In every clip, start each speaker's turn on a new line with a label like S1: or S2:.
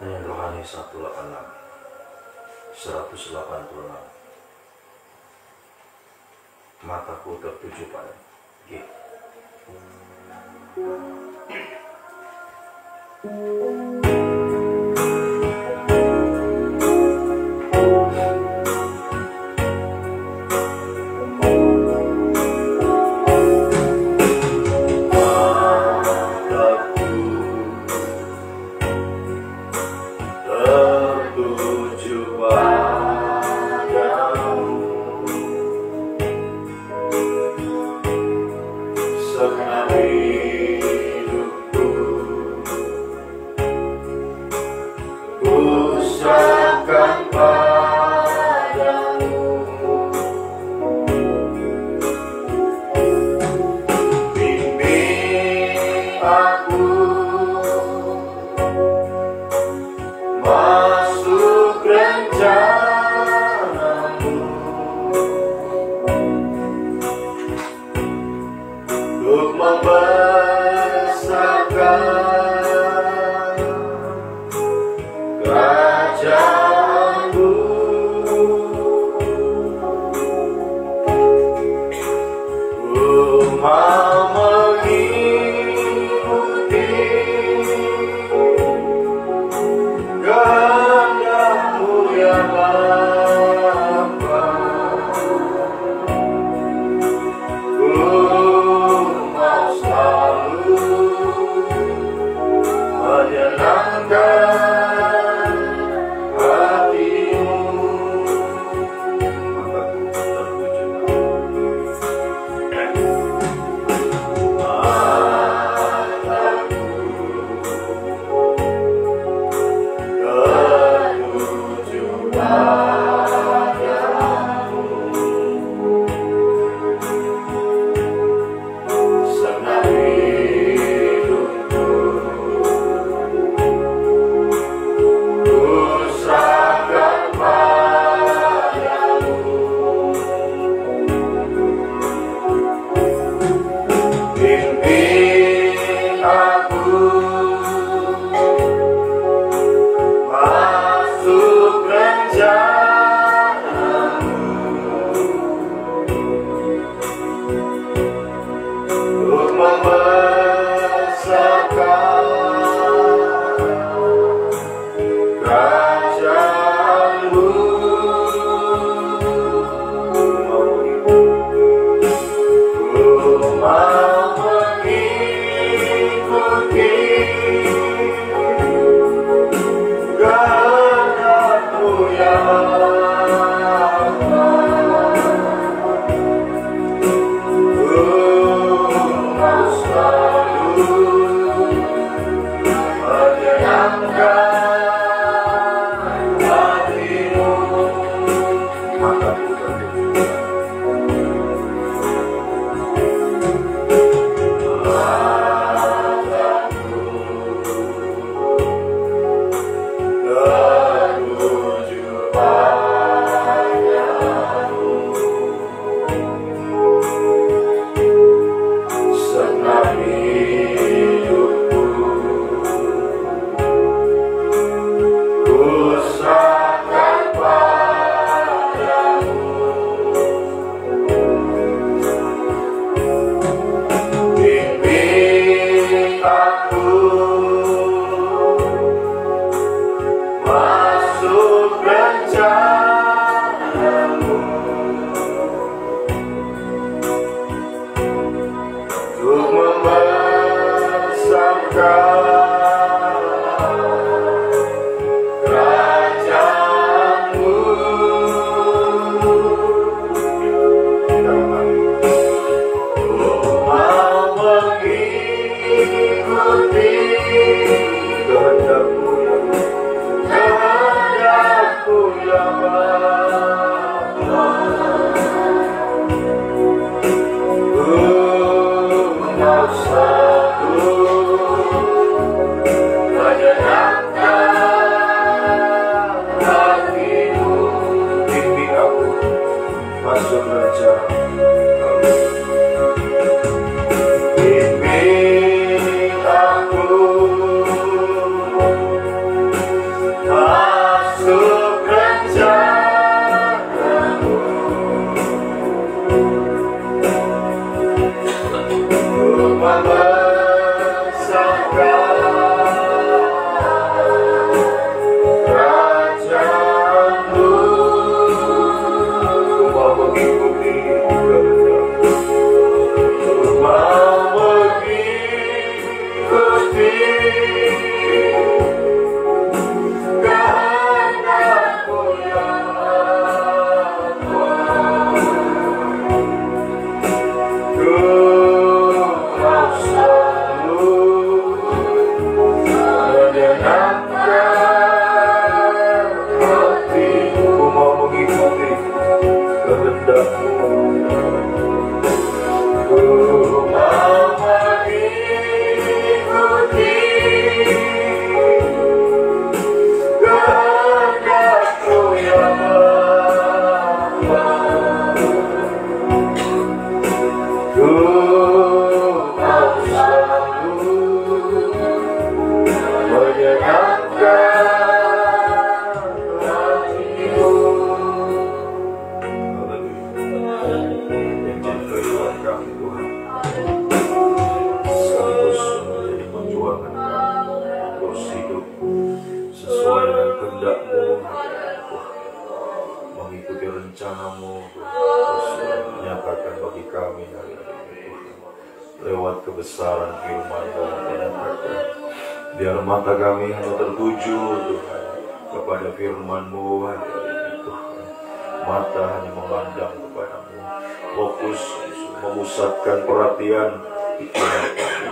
S1: Rohani 186 186. Mataku tertuju pada G. rencana-Mu Tuhan, menyatakan bagi kami hari ini Tuhan, lewat kebesaran firman-Mu menyatakan, biar mata kami hanya tertuju Tuhan kepada firman-Mu hari ini Tuhan, mata hanya memandang kepada-Mu, fokus memusatkan perhatian pikiran kami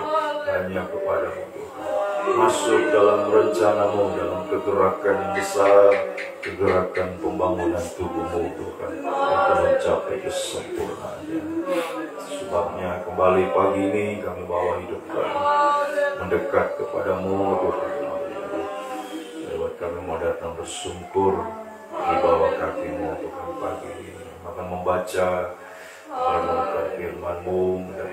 S1: hanya kepada-Mu Tuhan, masuk dalam rencana-Mu, dalam kegerakan yang besar, kegerakan pembangunan tubuh-Mu Tuhan, untuk mencapai kesempurnaannya. Sebabnya kembali pagi ini kami bawa hidup kami mendekat kepada-Mu Tuhan, lewat kami mau datang bersungkur di bawah kaki-Mu Tuhan pagi ini, akan membaca merenungkan firman-Mu, dan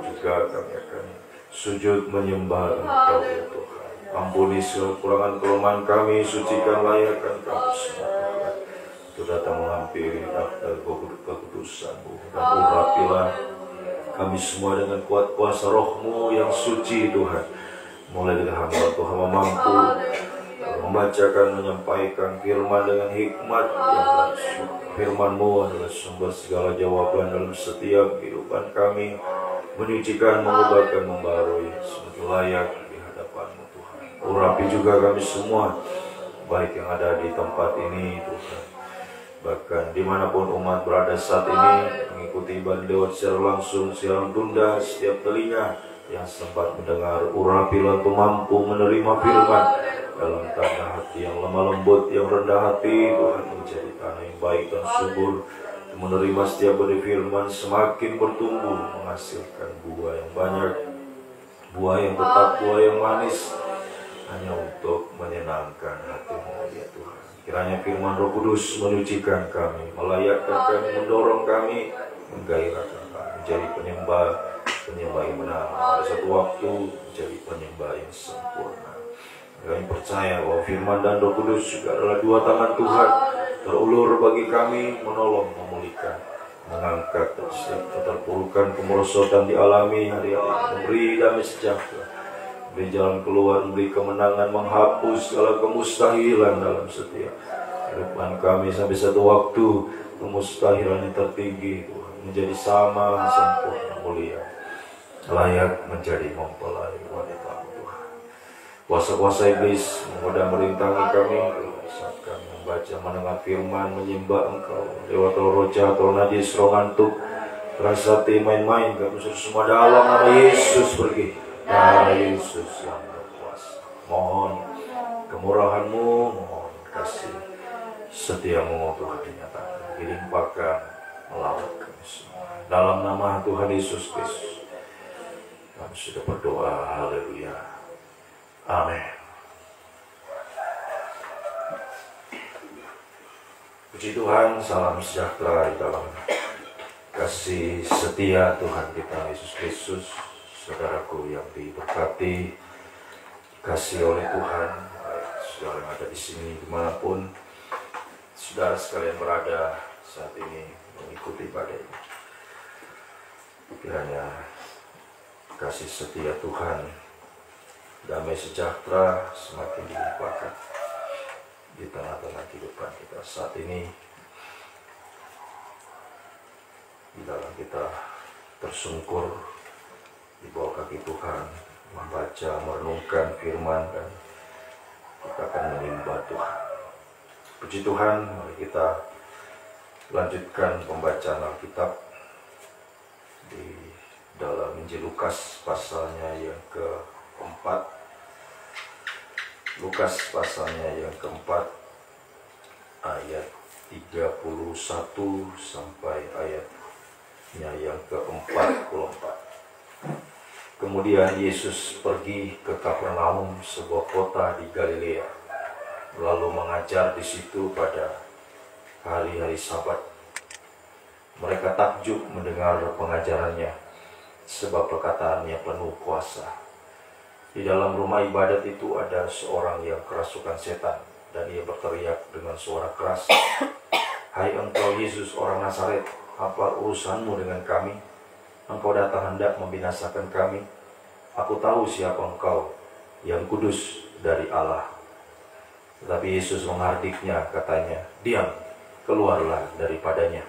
S1: juga kami akan sujud menyembah Engkau ya Tuhan. Ampuni segala kekurangan kelemahan kami, sucikan layakkan kami semua Tuhan, untuk datang menghampiri takhta kekudusan-Mu, dan urapilah kami semua dengan kuat kuasa Roh-Mu yang suci Tuhan. Mulai dari hamba Tuhan mampu membacakan, menyampaikan firman dengan hikmat yang langsung. Firman-Mu adalah sumber segala jawaban dalam setiap kehidupan kami, menyucikan, mengubahkan, membarui semakin layak di hadapan-Mu Tuhan. Urapi juga kami semua, baik yang ada di tempat ini Tuhan, bahkan dimanapun umat berada saat ini, mengikuti ibadah lewat secara langsung, siaran tunda, setiap telinga yang sempat mendengar, urapilah untuk mampu menerima firman dalam tanah hati yang lemah lembut, yang rendah hati Tuhan, menjadi tanah yang baik dan subur, menerima setiap benih firman, semakin bertumbuh, menghasilkan buah yang banyak, buah yang tetap, buah yang manis, hanya untuk menyenangkan hati-Mu ya Tuhan. Kiranya firman Roh Kudus menyucikan kami, melayakkan kami, mendorong kami, menggairahkan kami menjadi penyembah yang benar, pada satu waktu menjadi penyembah yang sempurna. Kami percaya bahwa firman dan Roh Kudus juga adalah dua tangan Tuhan, terulur bagi kami, menolong, memulihkan, mengangkat setiap keterpurukan, kemerosotan dialami hari-hari, memberi damai sejahtera, memberi jalan keluar, memberi kemenangan, menghapus segala kemustahilan dalam setiap kehidupan kami, sampai satu waktu kemustahilan yang tertinggi Tuhan menjadi sama, sempurna, mulia, layak menjadi mempelai wanita Tuhan. Kuasa-kuasa iblis menggoda merintangi kami saat kami membaca, mendengar firman, menyembah Engkau lewat roh jahat, roh najis, roh ngantuk, terasa main-main. Kami suruh semua dalam nama Yesus pergi. Darah Yesus yang berkuasa. Mohon kemurahan-Mu, mohon kasih setia-Mu Tuhan dinyatakan, dilimpahkan melawat kami semua. Dalam nama Tuhan Yesus Kristus kami sudah berdoa. Haleluya. Amin. Puji Tuhan, salam sejahtera di dalam kasih setia Tuhan kita Yesus Kristus. Saudaraku yang diberkati, kasih oleh Tuhan, saudara yang ada di sini dimanapun saudara sekalian berada saat ini mengikuti ibadah ini. Kiranya kasih setia Tuhan, damai sejahtera semakin dilimpahkan di tengah-tengah kehidupan kita saat ini, di dalam kita tersungkur di bawah kaki Tuhan, membaca, merenungkan firman, dan kita akan menyembah Tuhan. Puji Tuhan, mari kita lanjutkan pembacaan Alkitab di dalam Injil Lukas pasalnya yang keempat. Lukas pasalnya yang keempat, ayat 31 sampai ayatnya yang ke-44. Kemudian Yesus pergi ke Kapernaum, sebuah kota di Galilea, lalu mengajar di situ pada hari-hari Sabat. Mereka takjub mendengar pengajarannya, sebab perkataannya penuh kuasa. Di dalam rumah ibadat itu ada seorang yang kerasukan setan, dan ia berteriak dengan suara keras, "Hai engkau Yesus orang Nazaret, apa urusanmu dengan kami? Engkau datang hendak membinasakan kami. Aku tahu siapa engkau, yang kudus dari Allah." Tetapi Yesus menghardiknya, katanya, "Diam, keluarlah daripadanya.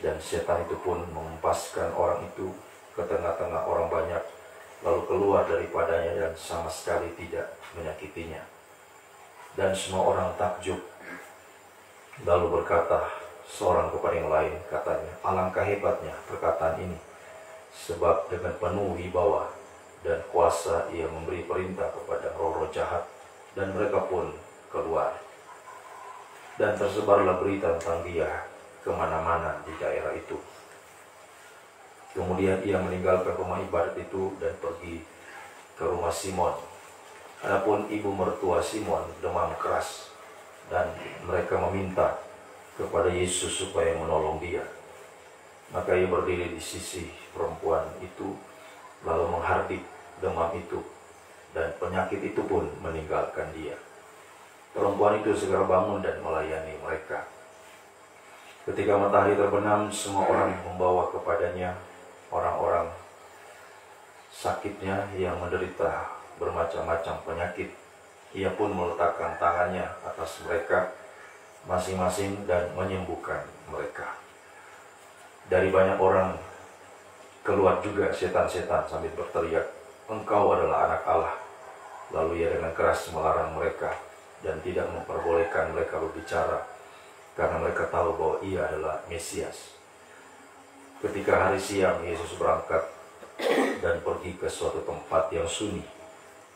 S1: Dan setan itu pun mengumpaskan orang itu ke tengah-tengah orang banyak, lalu keluar daripadanya dan sama sekali tidak menyakitinya. Dan semua orang takjub, lalu berkata seorang kepada yang lain, katanya, alangkah hebatnya perkataan ini, sebab dengan penuh wibawa dan kuasa ia memberi perintah kepada roh-roh jahat, dan mereka pun keluar. Dan tersebarlah berita tentang dia kemana-mana di daerah itu. Kemudian ia meninggalkan rumah ibadat itu dan pergi ke rumah Simon. Adapun ibu mertua Simon demam keras, dan mereka meminta kepada Yesus supaya menolong dia. Maka ia berdiri di sisi perempuan itu, lalu menghardik demam itu, dan penyakit itu pun meninggalkan dia. Perempuan itu segera bangun dan melayani mereka. Ketika matahari terbenam, semua orang membawa kepadanya orang-orang sakitnya yang menderita bermacam-macam penyakit. Ia pun meletakkan tangannya atas mereka masing-masing dan menyembuhkan mereka. Dari banyak orang keluar juga setan-setan sambil berteriak, "Engkau adalah anak Allah." Lalu ia dengan keras melarang mereka dan tidak memperbolehkan mereka berbicara, karena mereka tahu bahwa ia adalah Mesias. Ketika hari siang, Yesus berangkat dan pergi ke suatu tempat yang sunyi.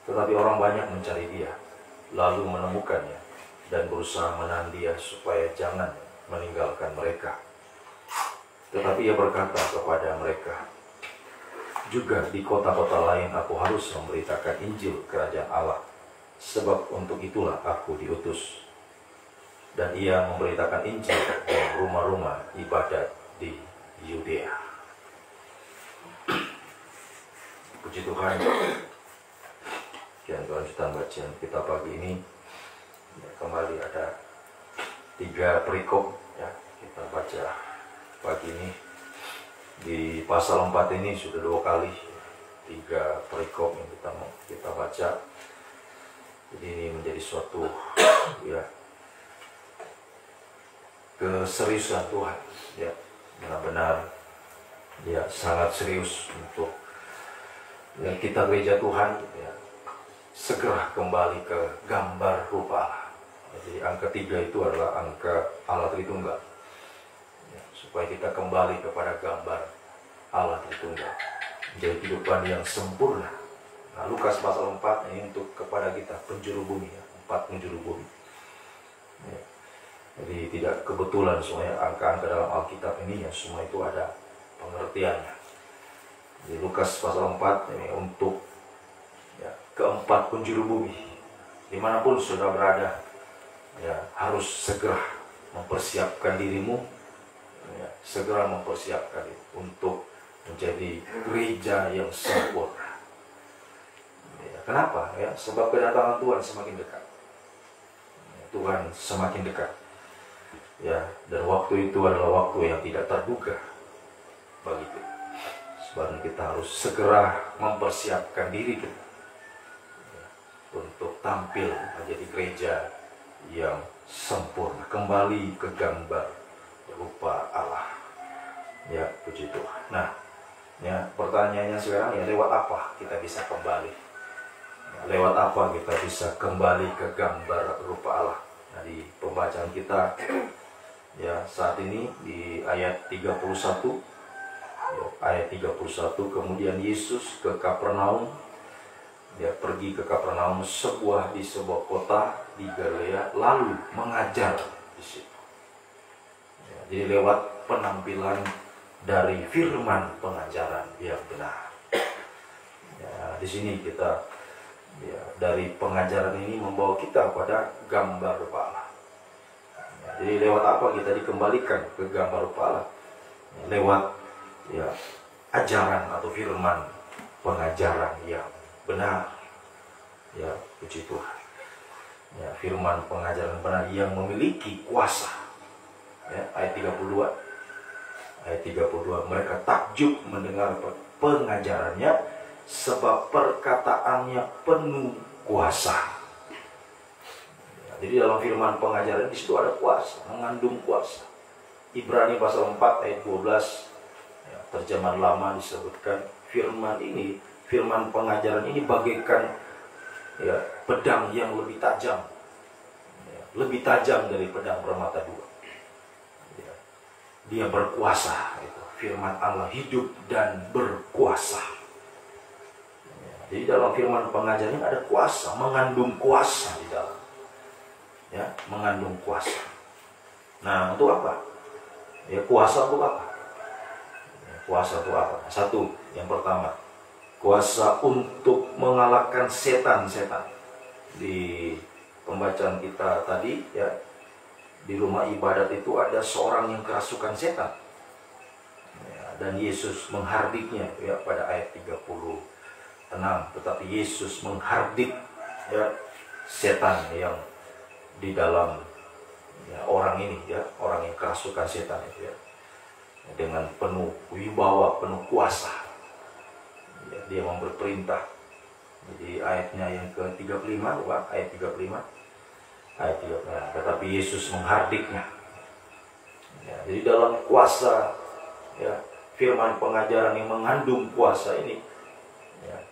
S1: Tetapi orang banyak mencari dia, lalu menemukannya dan berusaha menahan dia supaya jangan meninggalkan mereka. Tetapi ia berkata kepada mereka, juga di kota-kota lain aku harus memberitakan Injil Kerajaan Allah, sebab untuk itulah aku diutus. Dan ia memberitakan Injil di rumah-rumah ibadat di Yudea. Puji Tuhan. Sekian kelanjutan bacaan kita pagi ini. Kembali ada 3 perikop ya, kita baca pagi ini. Di pasal 4 ini sudah 2 kali 3 perikop yang kita baca. Jadi ini menjadi suatu ya keseriusan Tuhan ya, benar-benar ya sangat serius untuk ya, kita gereja Tuhan ya, segera kembali ke gambar rupa Allah. Jadi angka 3 itu adalah angka Allah Tritunggal ya, supaya kita kembali kepada gambar Allah Tritunggal, menjadi kehidupan yang sempurna. Nah, Lukas pasal 4 ini untuk kepada kita penjuru bumi ya, 4 penjuru bumi ya. Jadi tidak kebetulan semuanya angka-angka dalam Alkitab ini ya, semua itu ada pengertiannya. Di Lukas pasal 4 ini untuk ya, keempat penjuru bumi, dimanapun sudah berada ya, harus segera mempersiapkan dirimu ya, segera mempersiapkan diri untuk menjadi gereja yang sempurna ya. Kenapa? Ya, sebab kedatangan Tuhan semakin dekat ya, Tuhan semakin dekat ya, dan waktu itu adalah waktu yang tidak terduga bagi kita. Sebab kita harus segera mempersiapkan diri kita ya, untuk tampil menjadi gereja yang sempurna, kembali ke gambar rupa Allah ya, puji Tuhan. Nah ya, pertanyaannya sekarang ya, lewat apa kita bisa kembali ya, lewat apa kita bisa kembali ke gambar rupa Allah. Nah, di pembacaan kita ya saat ini di ayat 31 ya, ayat 31, kemudian Yesus ke Kapernaum. Dia pergi ke Kapernaum, di sebuah kota di Galilea, lalu mengajar di situ ya, jadi lewat penampilan dari firman pengajaran yang benar ya, di sini kita ya, dari pengajaran ini membawa kita pada gambar rupa Allah. Jadi lewat apa kita dikembalikan ke gambar rupa Allah? Lewat ya, ajaran atau firman pengajaran yang benar ya, puji Tuhan ya, firman pengajaran benar yang memiliki kuasa ya, ayat 32 mereka takjub mendengar pengajarannya, sebab perkataannya penuh kuasa ya, Jadi dalam firman pengajaran di situ ada kuasa, mengandung kuasa. Ibrani pasal 4 ayat 12, ya, terjemahan lama disebutkan firman ini, firman pengajaran ini bagaikan ya, pedang yang lebih tajam, ya, lebih tajam dari pedang bermata dua. Ya, dia berkuasa, itu. Firman Allah hidup dan berkuasa. Ya, jadi dalam firman pengajaran ini ada kuasa, mengandung kuasa di dalam. Ya, mengandung kuasa. Nah, untuk apa? Ya, kuasa untuk apa? Ya, kuasa untuk apa? Satu, yang pertama, kuasa untuk mengalahkan setan-setan. Di pembacaan kita tadi, ya, di rumah ibadat itu ada seorang yang kerasukan setan. Ya, dan Yesus menghardiknya, ya, pada ayat 36. Tetapi Yesus menghardik, ya, setan yang di dalam, ya, orang ini, ya, orang yang kerasukan setan itu, ya, dengan penuh wibawa, penuh kuasa, ya, dia memberi perintah. Jadi ayatnya yang ke-35, ayat 35, tetapi Yesus menghardiknya. Ya, jadi dalam kuasa, ya, firman pengajaran yang mengandung kuasa ini, ya,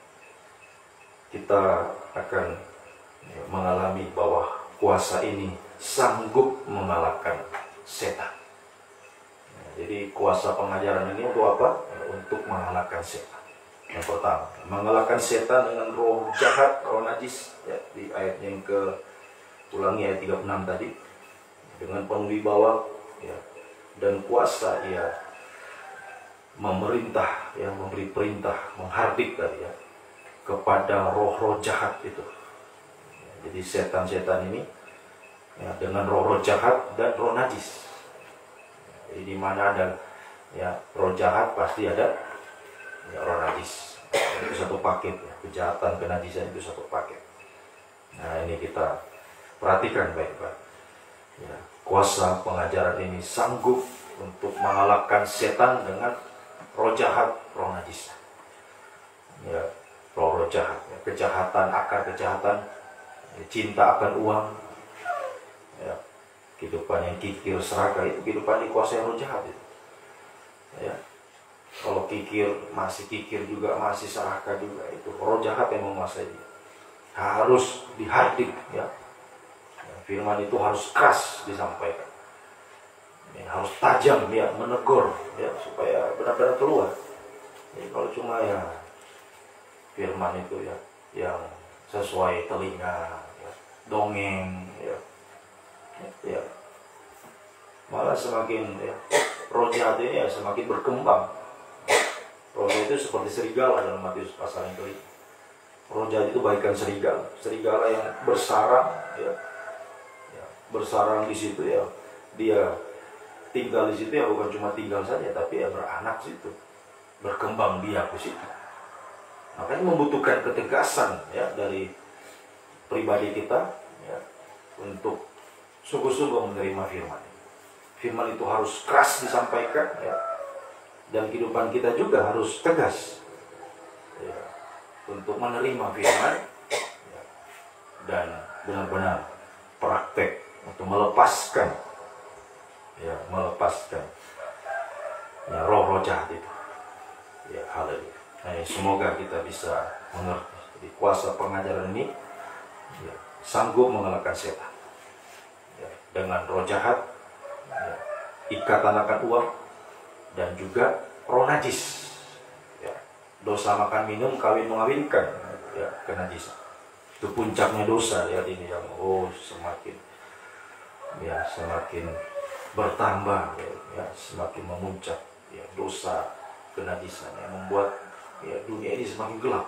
S1: kita akan, ya, mengalami bahwa kuasa ini sanggup mengalahkan setan. Nah, jadi kuasa pengajaran ini untuk apa? Untuk mengalahkan setan. Yang pertama, mengalahkan setan dengan roh jahat, roh najis, ya, di ayat yang ulangi ayat 36 tadi, dengan penuh wibawa, ya, dan kuasa ia memerintah, ya, memberi perintah, menghardik tadi, ya, kepada roh-roh jahat itu. Jadi setan-setan ini, ya, dengan roh-roh jahat dan roh najis. Jadi di mana ada, ya, roh jahat pasti ada, ya, roh najis. Itu satu paket, ya. Kejahatan, kenajisan itu satu paket. Nah, ini kita perhatikan baik-baik. Ya, kuasa pengajaran ini sanggup untuk mengalahkan setan dengan roh jahat, roh najis. Ya, roh jahat, ya, kejahatan, akar kejahatan, ya, cinta akan uang, ya, kehidupan yang kikir, serakah, itu kehidupan dikuasai roh jahat itu. Ya, kalau masih kikir juga, masih serakah juga, itu roh jahat yang menguasai dia. Harus dihardik, ya. Firman itu harus keras disampaikan, ya, harus tajam, ya, menegur, ya, supaya benar-benar keluar. Jadi kalau cuma, ya, firman itu, ya, yang sesuai telinga, ya, dongeng, ya, ya, malah semakin, ya, roh jahat ini, ya, semakin berkembang. Roh jahat itu seperti serigala dalam Matius pasal yang kelima. Roh jahat itu bagaikan serigala yang bersarang, ya, bersarang di situ, ya, dia tinggal di situ, ya, bukan cuma tinggal saja, tapi, ya, beranak situ, berkembang biak di situ. Makanya membutuhkan ketegasan, ya, dari pribadi kita, ya, untuk sungguh-sungguh menerima firman. Firman itu harus keras disampaikan, ya, dan kehidupan kita juga harus tegas, ya, untuk menerima firman, ya, dan benar-benar praktek untuk melepaskan, ya, ya, roh-roh jahat itu, ya, haleluya. Nah, semoga kita bisa mengerti. Jadi kuasa pengajaran ini, ya, sanggup mengalahkan setan, ya, dengan roh jahat, ya, ikatan akan uang, dan juga roh najis, ya, dosa makan minum, kawin mengawinkan, ya, kenajisan. Itu puncaknya dosa, ya, ini yang semakin bertambah, ya, semakin memuncak, ya, dosa kenajisan yang membuat, ya, dunia ini semakin gelap,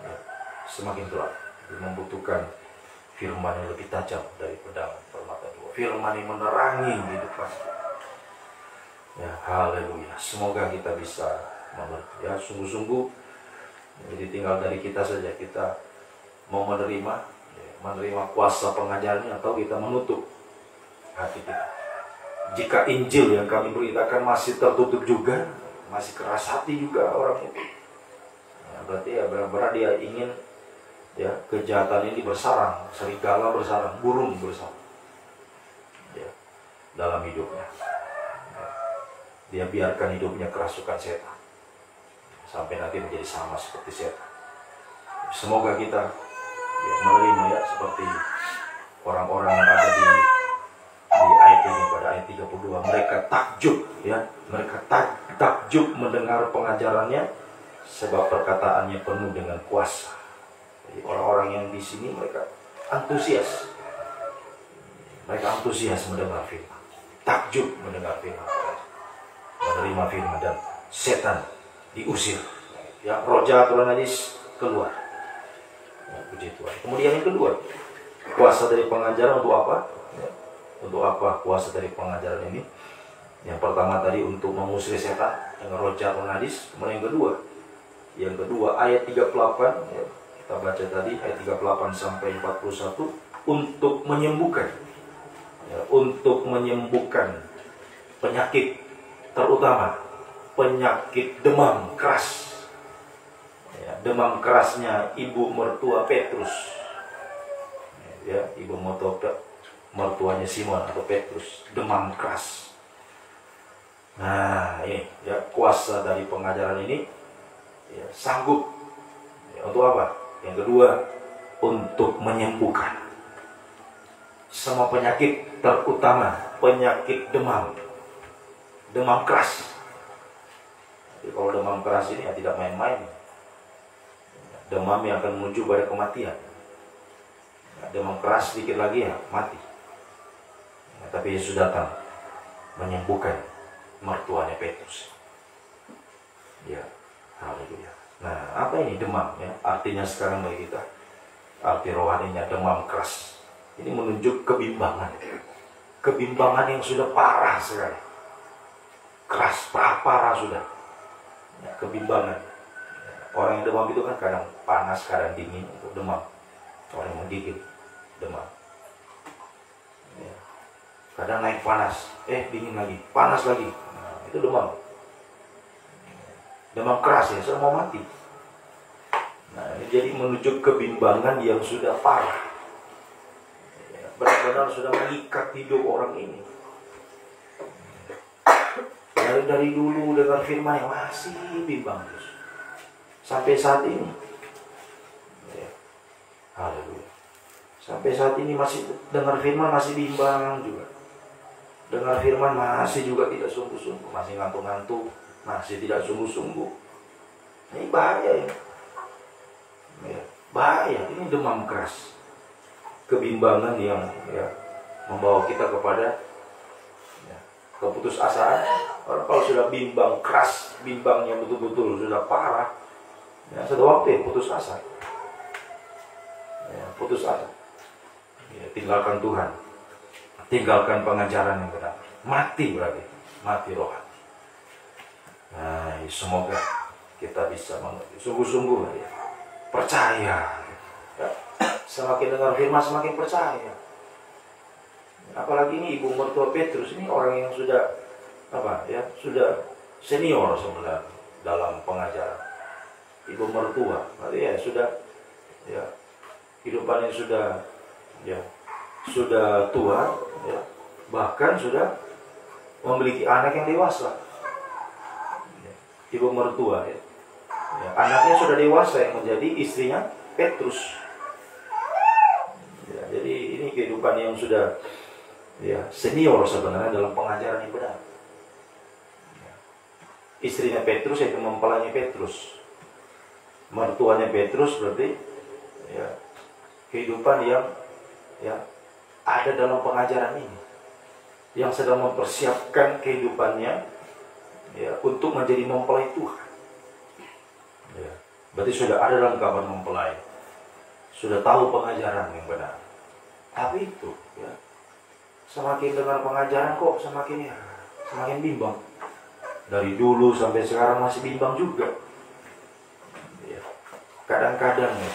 S1: ya, semakin gelap. Jadi membutuhkan firman yang lebih tajam dari pedang bermata dua, firman yang menerangi kehidupan. Ya, haleluya. Semoga kita bisa mengerti, ya, sungguh-sungguh. Jadi tinggal dari kita saja, kita mau menerima, ya, menerima kuasa pengajarannya, atau kita menutup hati kita. Jika Injil yang kami beritakan masih tertutup juga, masih keras hati juga orang itu, ya, berarti, ya, benar-benar dia ingin ya, kejahatan ini bersarang, serigala bersarang, burung bersarang, ya, dalam hidupnya. Dia biarkan hidupnya kerasukan setan sampai nanti menjadi sama seperti setan. Semoga kita ya, menerima ya seperti orang-orang yang ada di ayat ini, pada ayat 32. Mereka takjub ya, mereka takjub mendengar pengajarannya sebab perkataannya penuh dengan kuasa. Jadi orang-orang yang di sini mereka antusias. Mereka antusias mendengar firman, takjub mendengar firman, menerima firman, dan setan diusir. Ya, roh jahat, roh najis keluar. Ya, puji Tuhan. Kemudian yang kedua, kuasa dari pengajaran untuk apa? Ya, untuk apa kuasa dari pengajaran ini? Yang pertama tadi untuk mengusir setan dengan roh jahat, roh najis. Kemudian yang kedua ayat 38 ya, kita baca tadi ayat 38 sampai 41, untuk menyembuhkan ya, untuk menyembuhkan penyakit, terutama penyakit demam keras ya, demam kerasnya ibu mertua Petrus ya, ibu mertuanya Simon atau Petrus, demam keras. Nah ini ya, kuasa dari pengajaran ini ya, sanggup ya, untuk apa? Yang kedua, untuk menyembuhkan semua penyakit, terutama penyakit demam keras. Jadi kalau demam keras ini ya tidak main-main, demam yang akan menuju pada kematian. Demam keras sedikit lagi ya mati. Tapi Yesus datang menyembuhkan mertuanya Petrus. Ya, haleluya. Nah, apa ini demam ya? Artinya sekarang bagi kita, arti rohaninya demam keras. Ini menunjuk kebimbangan. Kebimbangan yang sudah parah sekali. Keras, parah sudah. Ya, kebimbangan. Orang yang demam itu kan kadang panas, kadang dingin, untuk demam. Orang yang menggigil, demam. Ya. Kadang naik panas, dingin lagi, panas lagi. Nah, itu demam. Demam keras ya, sudah mau mati. Nah, ini jadi menunjuk kebimbangan yang sudah parah. Ya, benar-benar sudah mengikat hidup orang ini. Dari dulu dengan firman yang masih bimbang terus. Sampai saat ini. Ya. Haleluya. Sampai saat ini masih dengar firman masih bimbang juga. Dengar firman masih juga tidak sungguh-sungguh, masih ngantuk-ngantuk, masih tidak sungguh-sungguh. Ini bahaya ya. Ya, bahaya, ini demam keras. Kebimbangan yang ya, membawa kita kepada ya, keputusasaan. Orang kalau sudah bimbang keras, bimbangnya betul-betul sudah parah, ya, sudah waktu ya putus asa. Ya, putus asa. Ya, tinggalkan Tuhan, tinggalkan pengajaran yang benar. Mati berarti, mati rohani. Nah, semoga kita bisa mengerti sungguh-sungguh ya. Percaya ya. Semakin dengar firman semakin percaya. Apalagi ini ibu mertua Petrus ini orang yang sudah apa ya, sudah senior sebenarnya dalam pengajaran. Ibu mertua berarti ya sudah ya, kehidupannya sudah ya, sudah tua ya, bahkan sudah memiliki anak yang dewasa. Ibu mertua ya. Ya, anaknya sudah dewasa yang menjadi istrinya Petrus. Ya, jadi ini kehidupan yang sudah ya, senior sebenarnya dalam pengajaran yang benar. Ya. Istrinya Petrus yaitu mempelainya Petrus. Mertuanya Petrus berarti ya, kehidupan yang ya, ada dalam pengajaran ini. Yang sedang mempersiapkan kehidupannya ya, untuk menjadi mempelai Tuhan. Ya, berarti sudah ada dalam kabar mempelai, sudah tahu pengajaran yang benar. Tapi itu ya, semakin dengar pengajaran kok semakin bimbang. Dari dulu sampai sekarang masih bimbang juga. Ya, kadang-kadang ya,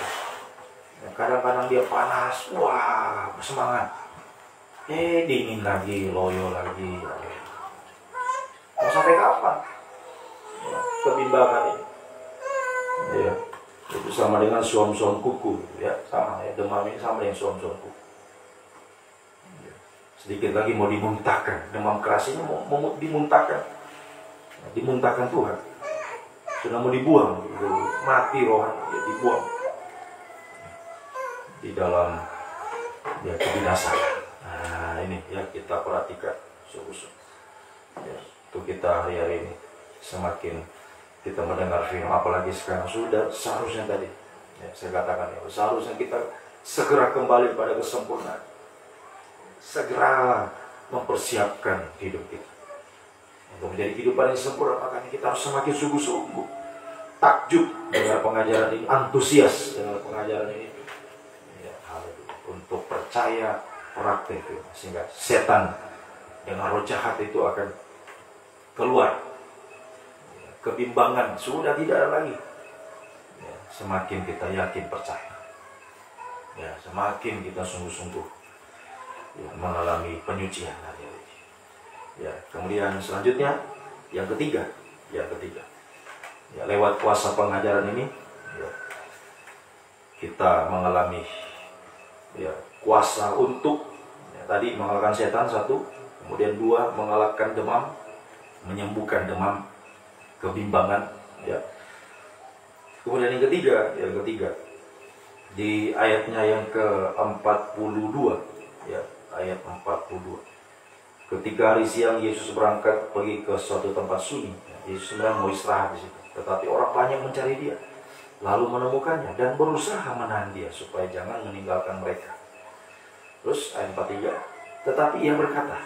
S1: kadang-kadang dia panas, wah bersemangat, dingin lagi, loyo lagi. Mau sampai kapan ya, kebimbangan ini? Ya. Itu sama dengan suam-suam kuku, ya, sama ya, demam ini sama dengan suam-suam kuku. Sedikit lagi mau dimuntahkan, demam keras ini mau dimuntahkan, dimuntahkan Tuhan. Sudah mau dibuang, mati rohani, ya, dibuang di dalam ya kebinasaan. Nah ini ya kita perhatikan sungguh-sungguh. Ya, itu kita hari-hari ini semakin kita mendengar firman, apalagi sekarang sudah seharusnya tadi ya, saya katakan ya, seharusnya kita segera kembali pada kesempurnaan, segera mempersiapkan hidup kita untuk menjadi kehidupan yang sempurna. Makanya kita harus semakin sungguh-sungguh takjub dengan pengajaran ini, antusias dengan pengajaran ini ya, untuk percaya praktek itu, sehingga setan dengan roh jahat itu akan keluar. Kebimbangan sudah tidak ada lagi ya, semakin kita yakin percaya ya, semakin kita sungguh-sungguh ya, mengalami penyucian hari-hari ya. Kemudian selanjutnya yang ketiga ya, lewat kuasa pengajaran ini ya, kita mengalami ya, kuasa untuk ya, tadi mengalahkan setan satu, kemudian dua, mengalahkan demam, menyembuhkan demam, kebimbangan ya. Kemudian yang ketiga di ayatnya yang ke-42 ya, ayat 42. Ketika hari siang Yesus berangkat pergi ke suatu tempat sunyi. Yesus sebenarnya mau istirahat di situ, tetapi orang banyak mencari dia, lalu menemukannya dan berusaha menahan dia supaya jangan meninggalkan mereka. Terus ayat 43, tetapi ia berkata,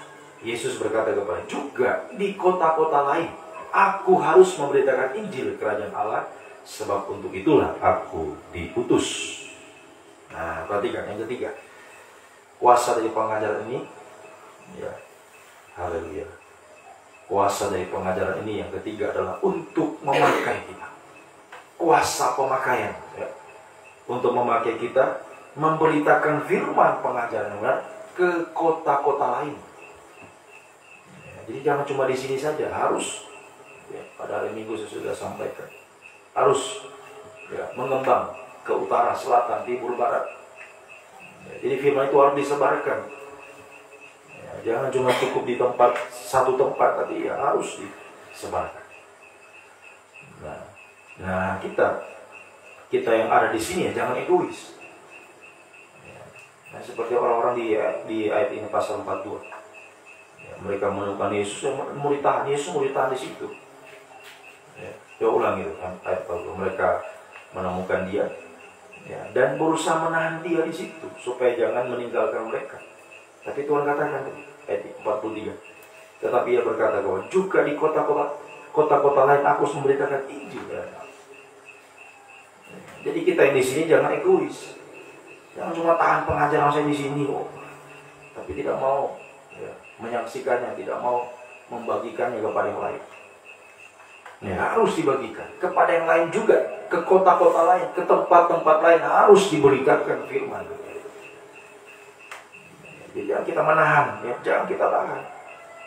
S1: Yesus berkata kepada juga di kota-kota lain aku harus memberitakan Injil kerajaan Allah, sebab untuk itulah aku diutus. Nah, perhatikan yang ketiga, kuasa dari pengajaran ini ya, haleluya. Kuasa dari pengajaran ini yang ketiga adalah untuk memakai kita. Kuasa pemakaian ya, untuk memakai kita memberitakan firman pengajaran benar ke kota-kota lain ya, jadi jangan cuma di sini saja, harus ya, pada hari Minggu saya sudah sampaikan, harus ya, mengembang ke utara, selatan, timur, barat ya, jadi firman itu harus disebarkan ya, jangan cuma cukup di satu tempat, tapi ya harus disebarkan. Nah kita yang ada di sini ya jangan egois ya, nah, seperti orang-orang di ayat ini pasal 42 ya, mereka menemukan Yesus, mau ditahan Yesus, mau ditahan di situ. Coba ulang itu ayat 40. Mereka menemukan dia ya, dan berusaha menahan dia di situ supaya jangan meninggalkan mereka. Tapi Tuhan katakan ayat 43, tetapi ia berkata bahwa juga di kota-kota lain aku harus memberitakan Injil ya. Jadi kita yang di sini jangan egois, jangan cuma tahan pengajaran saya di sini tapi tidak mau ya, menyaksikannya, tidak mau membagikannya kepada yang lain. Ya, harus dibagikan kepada yang lain juga, ke kota-kota lain, ke tempat-tempat lain, harus diberitakan firman. Jadi jangan kita menahan, ya, jangan kita tahan.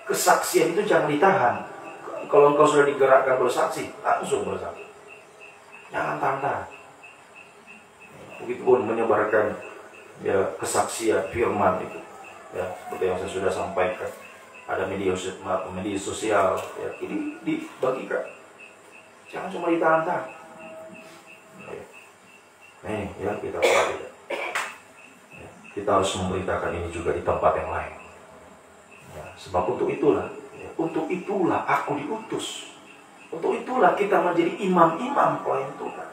S1: Kesaksian itu jangan ditahan. Kalau engkau sudah digerakkan bersaksi, langsung bersaksi. Jangan tahan. Begitupun menyebarkan ya kesaksian firman itu. Ya, seperti yang saya sudah sampaikan. Ada media sosial, ya, ini dibagikan. Jangan cuma ditahan-tahan. Nih, ya kita perhatikan. Ya, kita harus memberitakan ini juga di tempat yang lain. Ya, sebab untuk itulah aku diutus. Untuk itulah kita menjadi imam-imam pelayan Tuhan.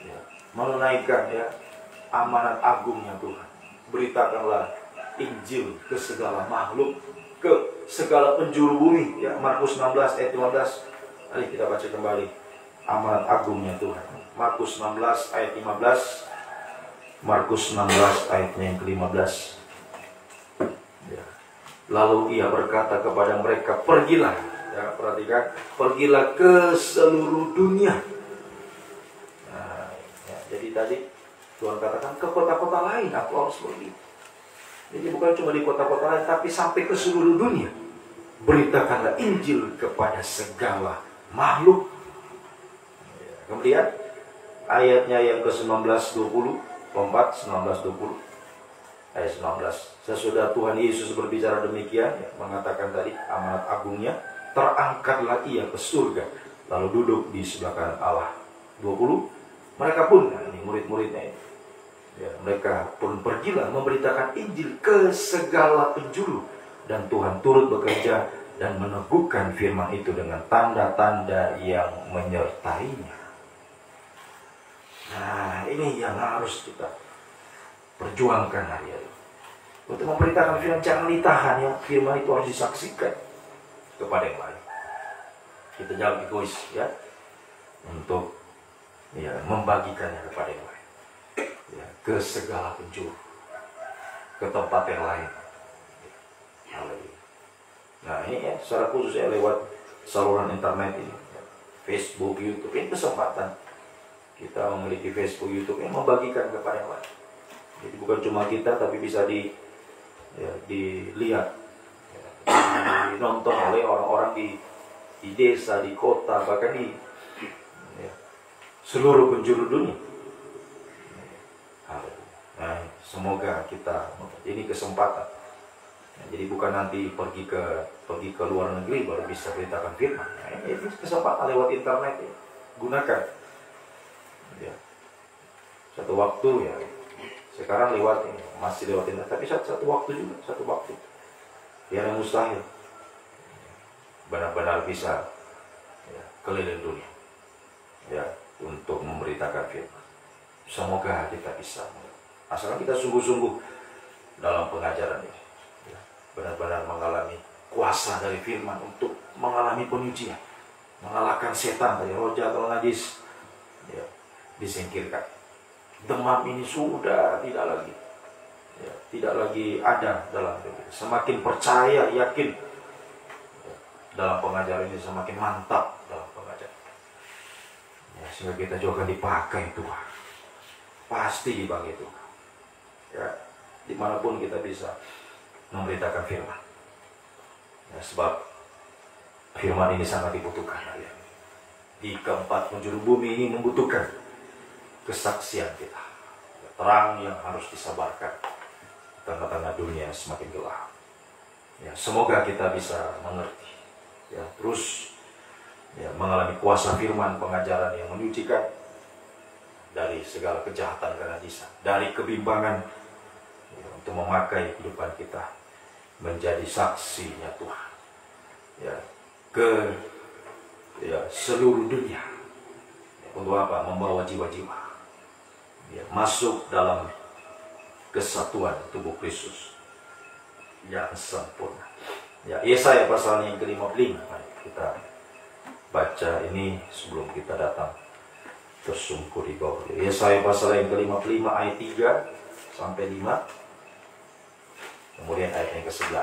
S1: Ya, menunaikan ya amanat agungnya Tuhan. Beritakanlah Injil ke segala makhluk, ke segala penjuru bumi. Ya, Markus 16 ayat 15. Mari kita baca kembali amanat agungnya Tuhan. Markus 16 ayat 15. Markus 16 ayatnya yang ke-15. Ya. Lalu ia berkata kepada mereka, pergilah. Ya, perhatikan, pergilah ke seluruh dunia. Nah, ya, jadi tadi Tuhan katakan ke kota-kota lain aku harus pergi. Jadi bukan cuma di kota-kota lain, tapi sampai ke seluruh dunia. Beritakanlah Injil kepada segala makhluk. Kemudian ayatnya yang ke-19 20, 19-20. Ayat 19. Sesudah Tuhan Yesus berbicara demikian, ya, mengatakan tadi amanat agungnya, terangkatlah ia ke surga, lalu duduk di sebelah kanan Allah. 20. Mereka pun, nah ini murid-muridnya ini, ya, mereka pun pergilah memberitakan Injil ke segala penjuru, dan Tuhan turut bekerja dan meneguhkan firman itu dengan tanda-tanda yang menyertainya. Nah, ini yang harus kita perjuangkan hari-hari. Untuk memberitakan firman, jangan ditahan ya. Firman itu harus disaksikan kepada yang lain. Kita jangan egois ya, untuk ya membagikannya kepada yang lain. Ya, ke segala penjuru, ke tempat yang lain. Nah ini ya, secara khusus ya lewat saluran internet ini, ya, Facebook, YouTube, ini kesempatan kita memiliki Facebook, YouTube yang membagikan kepada yang lain. Jadi bukan cuma kita, tapi bisa dilihat, ya, dinonton oleh orang-orang di desa, di kota, bahkan di ya, seluruh penjuru dunia. Nah, semoga kita ini kesempatan. Nah, jadi bukan nanti pergi ke luar negeri baru bisa beritakan firman. Nah, ini kesempatan lewat internet ya. Gunakan. Ya. Satu waktu ya. Sekarang lewat ini, masih lewat internet, tapi satu waktu juga, satu waktu. Yang mustahil. Benar-benar bisa ya, keliling dunia. Ya, untuk memberitakan firman. Semoga kita bisa. Asalkan kita sungguh-sungguh dalam pengajaran ini, ya, benar-benar mengalami kuasa dari firman untuk mengalami penyucian, mengalahkan setan dari roh jahat, najis, ya, disingkirkan. Demam ini sudah tidak lagi, ya, tidak lagi ada dalam hidup kita. Semakin percaya, yakin, ya, dalam pengajaran ini semakin mantap dalam pengajaran. Ya, sehingga kita juga akan dipakai Tuhan, pasti dipakai Tuhan. Ya, dimanapun kita bisa memberitakan firman. Ya, sebab firman ini sangat dibutuhkan. Ya. Di keempat penjuru bumi ini membutuhkan kesaksian kita. Ya, terang yang harus disabarkan. Tengah-tengah dunia semakin gelap. Ya, semoga kita bisa mengerti. Ya, terus ya, mengalami kuasa firman pengajaran yang menyucikan dari segala kejahatan dan najisan, dari kebimbangan. Untuk memakai kehidupan kita menjadi saksinya Tuhan ya, ke ya, seluruh dunia. Ya, untuk apa? Membawa jiwa-jiwa ya, masuk dalam kesatuan tubuh Kristus yang sempurna. Ya, Yesaya pasal yang ke-55. Kita baca ini sebelum kita datang tersungkur di bawah. Yesaya pasal yang ke-55 ayat 3 sampai 5. Kemudian ayat yang ke-11.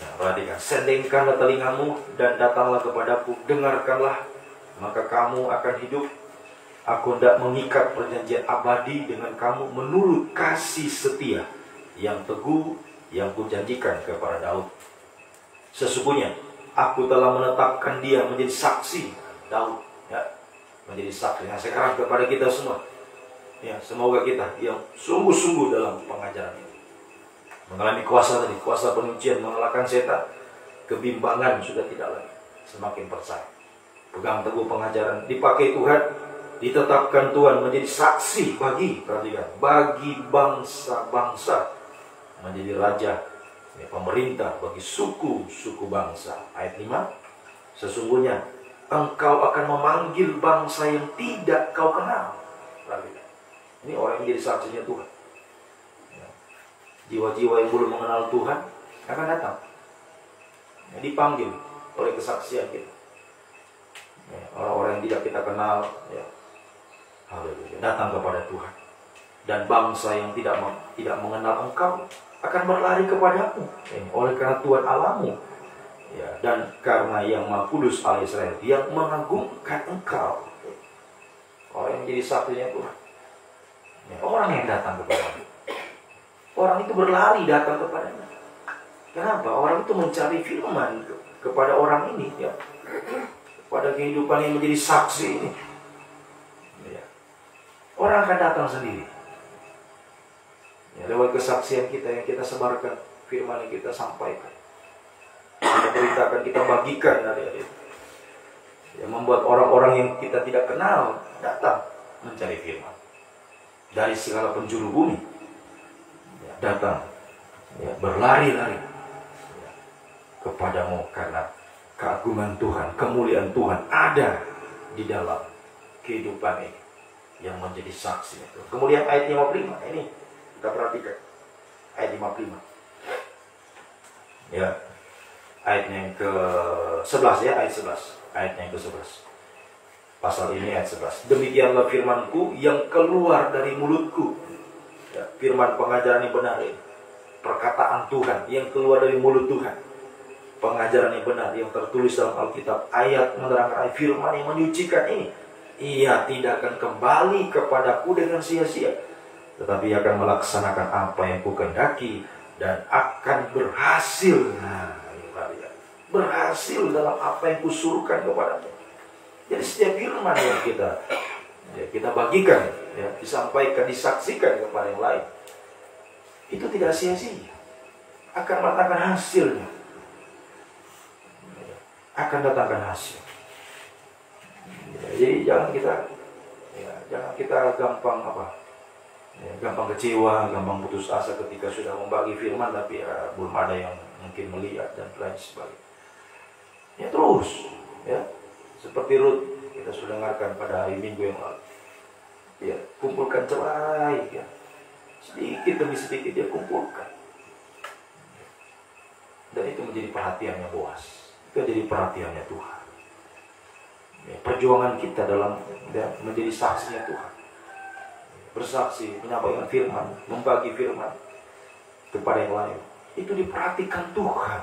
S1: Nah, perhatikan. Sendengkanlah telingamu dan datanglah kepadaku, dengarkanlah, maka kamu akan hidup. Aku hendak mengikat perjanjian abadi dengan kamu menurut kasih setia yang teguh yang kujanjikan kepada Daud. Sesungguhnya aku telah menetapkan dia menjadi saksi, Daud, ya, menjadi saksi. Nah, sekarang kepada kita semua, ya, semoga kita yang sungguh-sungguh dalam pengajaran ini mengalami kuasa tadi, kuasa penyucian, mengalahkan setan, kebimbangan sudah tidak lagi, semakin percaya, pegang teguh pengajaran, dipakai Tuhan, ditetapkan Tuhan menjadi saksi bagi, perhatikan, bagi bangsa-bangsa, menjadi raja, ya, pemerintah bagi suku-suku bangsa. Ayat 5, sesungguhnya engkau akan memanggil bangsa yang tidak kau kenal. Perhatikan, ini orang yang menjadi saksinya Tuhan. Jiwa-jiwa yang belum mengenal Tuhan akan datang, ya, dipanggil oleh kesaksian kita. Ya, orang-orang yang tidak kita kenal, ya, haleluya, datang kepada Tuhan. Dan bangsa yang tidak mengenal engkau akan berlari kepadamu, ya, oleh karena Tuhan Allahmu, ya, dan karena yang Maha Kudus Allah Israel yang mengagungkan engkau. Orang yang jadi saksinya Tuhan, ya, orang yang datang kepada-Mu. Orang itu berlari datang kepadanya. Kenapa? Orang itu mencari firman kepada orang ini, ya, pada kehidupan yang menjadi saksi ini. Ya. Orang akan datang sendiri. Ya, lewat kesaksian kita yang kita sebarkan, firman yang kita sampaikan, kita beritakan, kita bagikan hari-hari. Yang membuat orang-orang yang kita tidak kenal datang mencari firman. Dari segala penjuru bumi ya, datang ya, berlari-lari ya, kepadamu karena keagungan Tuhan, kemuliaan Tuhan ada di dalam kehidupan ini yang menjadi saksi itu. Kemudian ayat 55 ini kita perhatikan, ayat 55 ya, ayatnya yang ke-11 ya, ayatnya yang ke-11. Pasal ini ayat 11. Demikianlah firmanku yang keluar dari mulutku. Ya, firman pengajaran yang benar ini. Perkataan Tuhan yang keluar dari mulut Tuhan. Pengajaran yang benar yang tertulis dalam Alkitab. Ayat menerangkan, firman yang menyucikan ini. Ia tidak akan kembali kepadaku dengan sia-sia. Tetapi akan melaksanakan apa yang kukehendaki. Dan akan berhasil. Nah, berhasil dalam apa yang kusuruhkan kepadamu. Jadi setiap firman yang kita bagikan, ya, disampaikan, disaksikan kepada yang lain, itu tidak sia-sia, akan mendatangkan hasilnya, akan datangkan hasil. Ya, jadi jangan kita gampang gampang kecewa, gampang putus asa ketika sudah membagi firman tapi ya, belum ada yang mungkin melihat dan lain sebagainya. Ya terus, ya. Seperti Ruth, kita sudah dengarkan pada hari Minggu yang lalu. Ya, kumpulkan cerai, ya. Sedikit demi sedikit dia kumpulkan. Dan itu menjadi perhatiannya Boas. Itu jadi perhatiannya Tuhan. Ya, perjuangan kita dalam ya, menjadi saksinya Tuhan. Bersaksi, menyampaikan firman, membagi firman kepada yang lain. Itu diperhatikan Tuhan.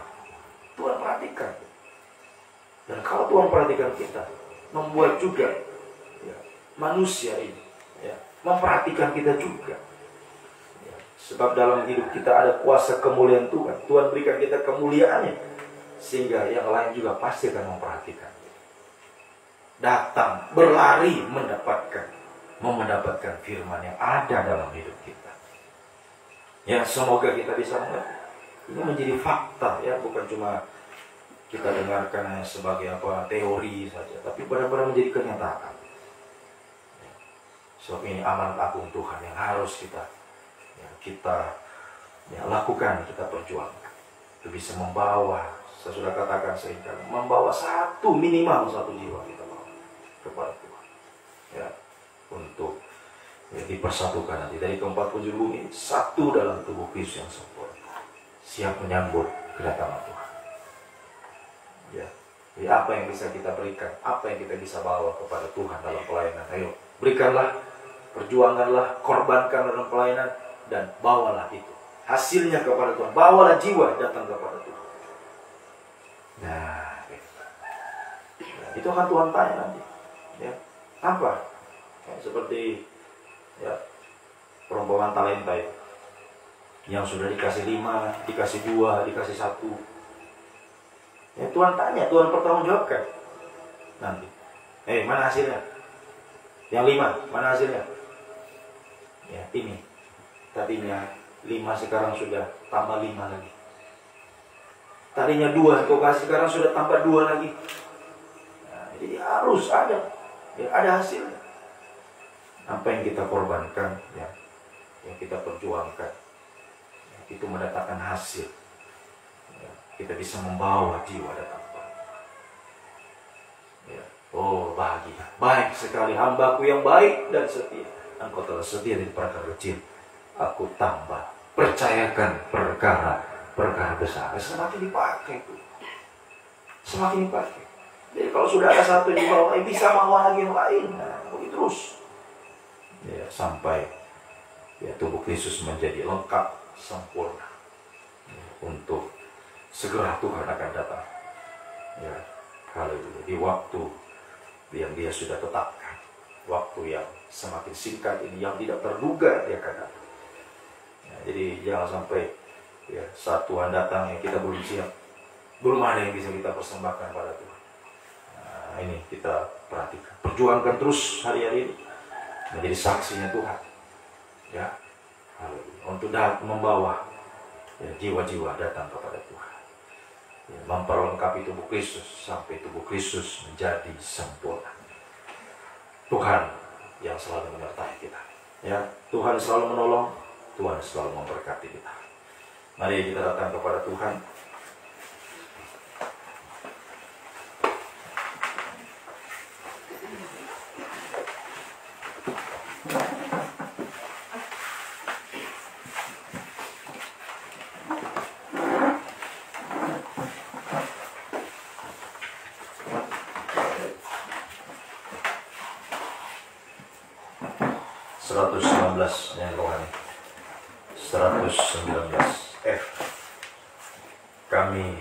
S1: Tuhan perhatikan. Dan kalau Tuhan perhatikan kita, membuat juga ya, manusia ini ya, memperhatikan kita juga ya, sebab dalam hidup kita ada kuasa kemuliaan Tuhan. Tuhan berikan kita kemuliaannya sehingga yang lain juga pasti akan memperhatikan, datang berlari mendapatkan firman yang ada dalam hidup kita. Ya, semoga kita bisa mengerti. Ini menjadi fakta ya, bukan cuma kita dengarkan sebagai teori saja, tapi benar-benar menjadi kenyataan. Sebab ini amanat agung Tuhan yang harus kita lakukan, kita perjuangkan. Itu bisa membawa, saya sudah katakan sehingga membawa minimal satu jiwa kita bawa kepada Tuhan. Ya, untuk dipersatukan nanti dari keempat penjuru bumi satu dalam tubuh Kristus yang sempurna, siap menyambut kedatangan Tuhan. Ya, jadi apa yang bisa kita berikan, apa yang kita bisa bawa kepada Tuhan dalam pelayanan. Ayo, berikanlah, perjuanganlah, korbankan dalam pelayanan, dan bawalah itu. Hasilnya kepada Tuhan, bawalah jiwa datang kepada Tuhan. Nah, itu akan Tuhan tanya nanti. Ya, apa? Ya, seperti ya, perumpamaan talenta itu. Yang sudah dikasih 5, dikasih 2, dikasih 1. Ya, Tuhan tanya, Tuhan pertanggungjawabkan nanti. Mana hasilnya? Yang 5, mana hasilnya? Ya, ini. Tadinya 5, sekarang sudah tambah 5 lagi. Tadinya 2, kau kasih, sekarang sudah tambah 2 lagi. Nah, jadi harus ada, ya, ada hasilnya. Apa yang kita korbankan, ya, yang kita perjuangkan, ya, itu mendatangkan hasil. Kita bisa membawa jiwa datang. Ya. Oh, bahagia. Baik sekali hambaku yang baik dan setia. Engkau telah setia di perkara kecil. Aku tambah. Percayakan perkara besar. Semakin dipakai itu. Semakin dipakai. Jadi kalau sudah ada satu di bawah, bisa bawa lagi yang lain. Nah, begitu terus. Ya, sampai ya, tubuh Kristus menjadi lengkap, sempurna. Ya, untuk segera Tuhan akan datang. Ya, haleluya. Di waktu yang Dia sudah tetapkan, waktu yang semakin singkat ini, yang tidak terduga Dia akan datang. Ya, jadi jangan sampai ya, saat Tuhan datang yang kita belum siap, belum ada yang bisa kita persembahkan pada Tuhan. Nah, ini kita perhatikan, perjuangkan terus hari-hari ini. menjadi saksinya Tuhan, ya, untuk membawa jiwa-jiwa datang kepada Tuhan, ya, memperlengkapi tubuh Kristus sampai tubuh Kristus menjadi sempurna. Tuhan yang selalu menyertai kita, ya, Tuhan selalu menolong, Tuhan selalu memberkati kita. Mari kita datang kepada Tuhan. Yang rohani 119 F. Kami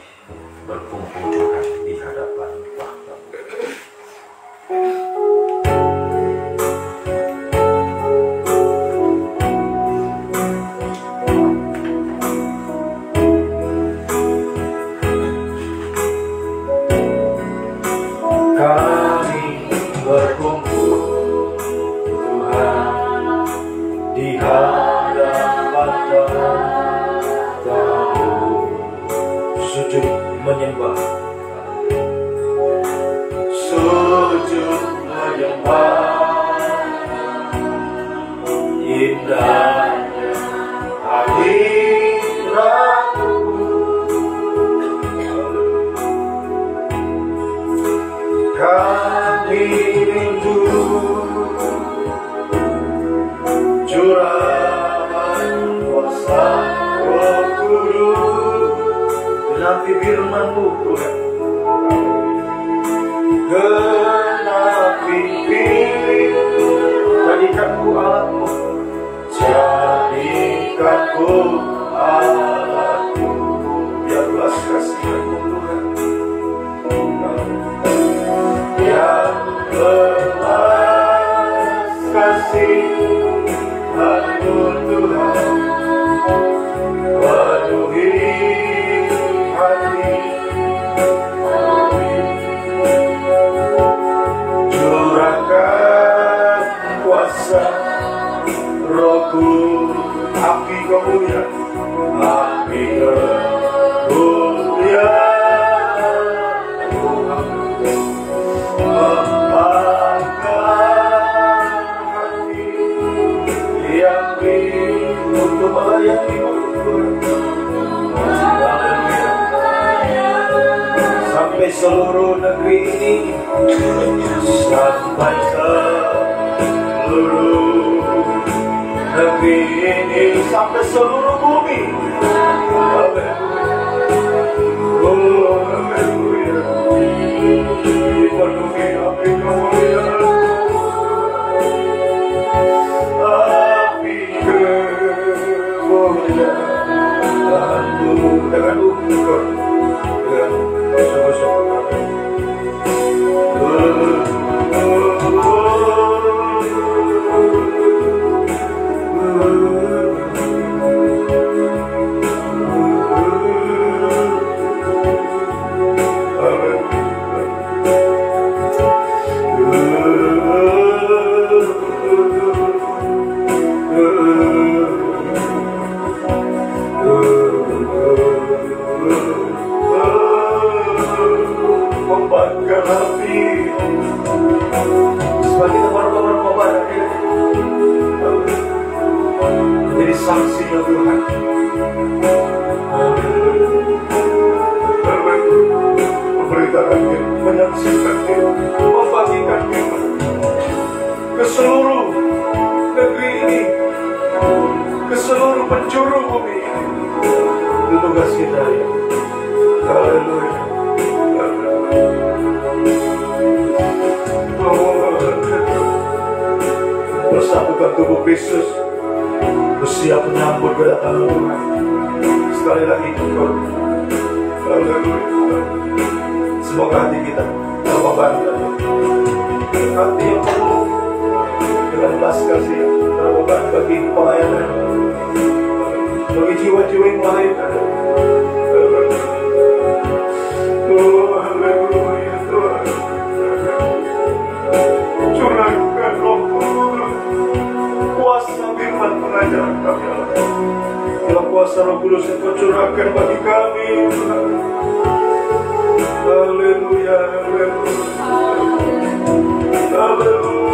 S1: berkumpul Tuhan di hadapan Bapa. Kami berkumpul di hadapan Tamu, sujud menyembah, sujud menyembah, indahnya hadirat-Mu. Kami rindu curahan kuasa Roh Kudus, genapi firman-Mu Tuhan, genapi firman, jadikan-Ku alat-Mu, jadikan-Ku alat-Mu, biar belas kasihan-Mu Tuhan, yang belas kasih Tuhan, penuhi hati kami, curahkan kuasa Roh-Ku, api kemuliaan, api kemuliaan, untuk melayani sampai seluruh negeri ini, sampai seluruh negeri ini, sampai seluruh bumi. Haleluya, dipenuhi api kemuliaan. Dengan ukur, dengan sungguh-sungguh membakar hati sebagai teman-teman menjadi saksinya Tuhan, memberitakan firman, menyaksikan firman, membagikan firman ke seluruh negeri ini, ke seluruh penjuru bumi ini. Itu tugas kita, ya. Haleluya. Bersatukan tubuh Kristus, bersiap menyambut kedatangan Tuhan. Sekali lagi syukur. Haleluya. Semoga hati kita terbebankan, hati yang penuh dengan belas kasih, terbeban bagi pelayanan, bagi jiwa-jiwa yang lain. Haleluya Tuhan. Curahkan Roh-Mu Kudus Engkau curahkan bagi kami, Tuhan. Haleluya, haleluya, haleluya,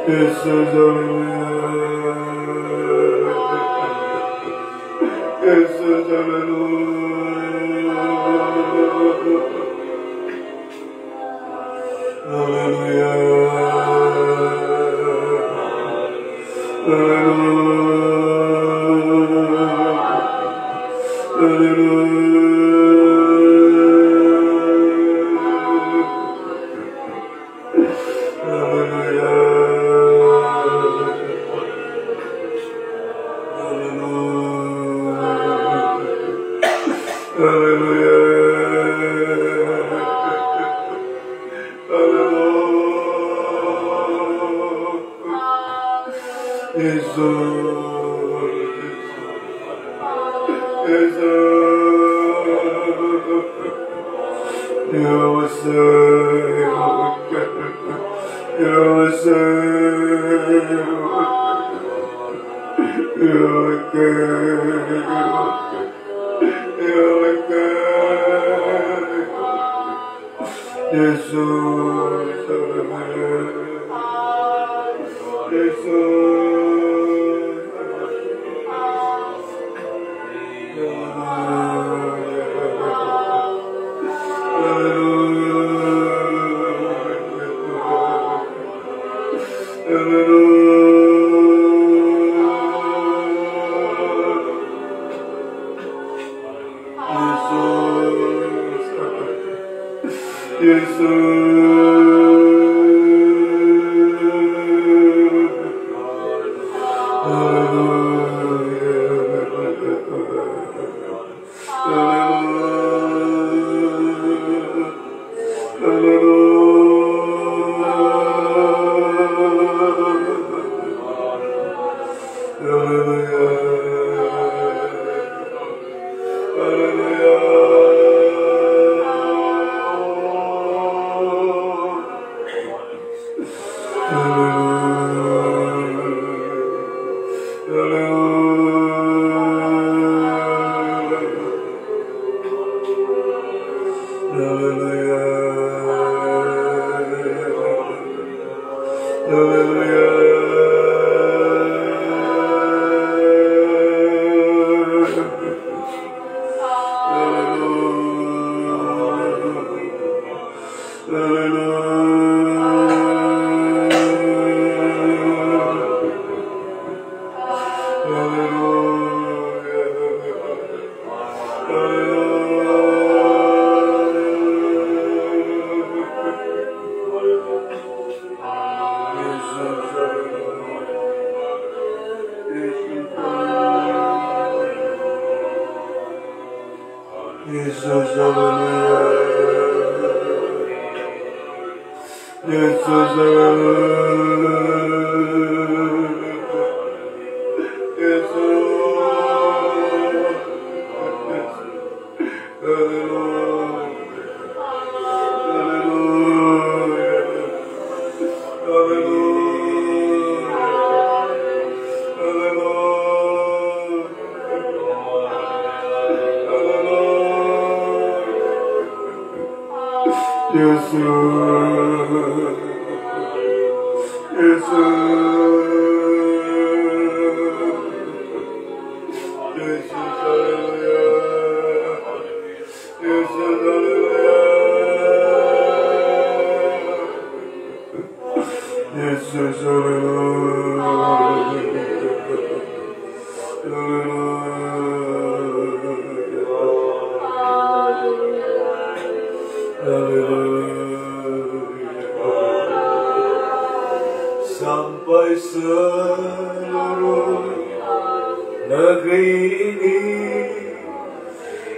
S1: Yesus, haleluya. Yesus, haleluya. Haleluya. Sampai seluruh negeri ini,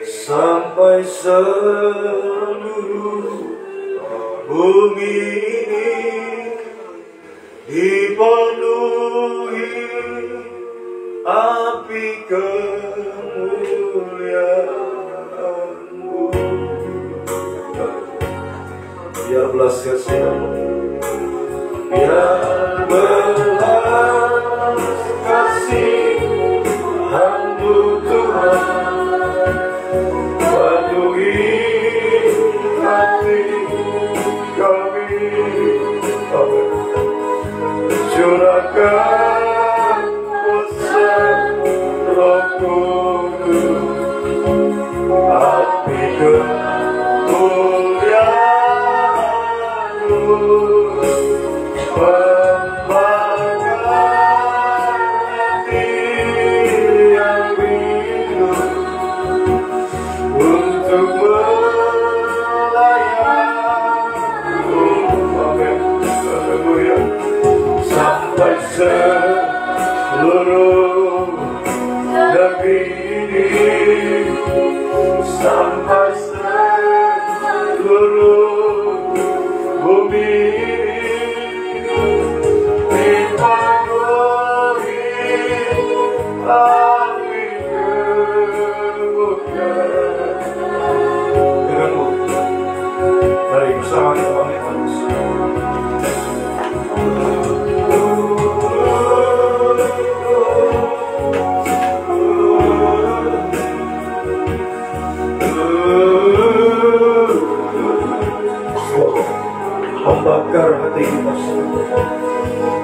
S1: sampai seluruh bumi ini dipenuhi api kemuliaan-Mu. Biar belas kasihan, biar belas kasihan-Mu Tuhan, penuhi hati kami. Amin. api kemuliaan-Mu membakar hati yang rindu untuk melayani-Mu. Amin. Haleluya. Sampai seluruh negeri ini, sampai seluruh bumi ini dipenuhi api kemuliaan. Denganmu, mari bersama kita bangun manusia. Membakar hati kita semua.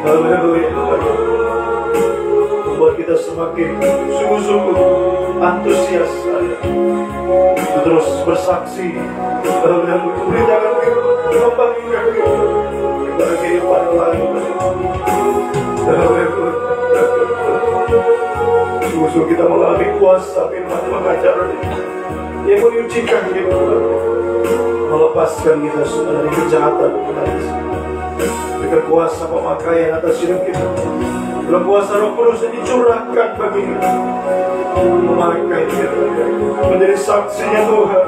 S1: Haleluya. Membuat kita semakin sungguh-sungguh antusias untuk terus bersaksi. Haleluya. Memberitakan firman, membagikan firman kepada kehidupan lain. Haleluya. Sungguh-sungguh kita mengalami kuasa firman mengajar yang menyucikan kita, melepaskan kita semua dari kejahatan penajis. Berikan kuasa pemakaian atas hidup kita. Dalam kuasa Roh Kudus yang dicurahkan bagi kita, memakai kita menjadi saksinya Tuhan.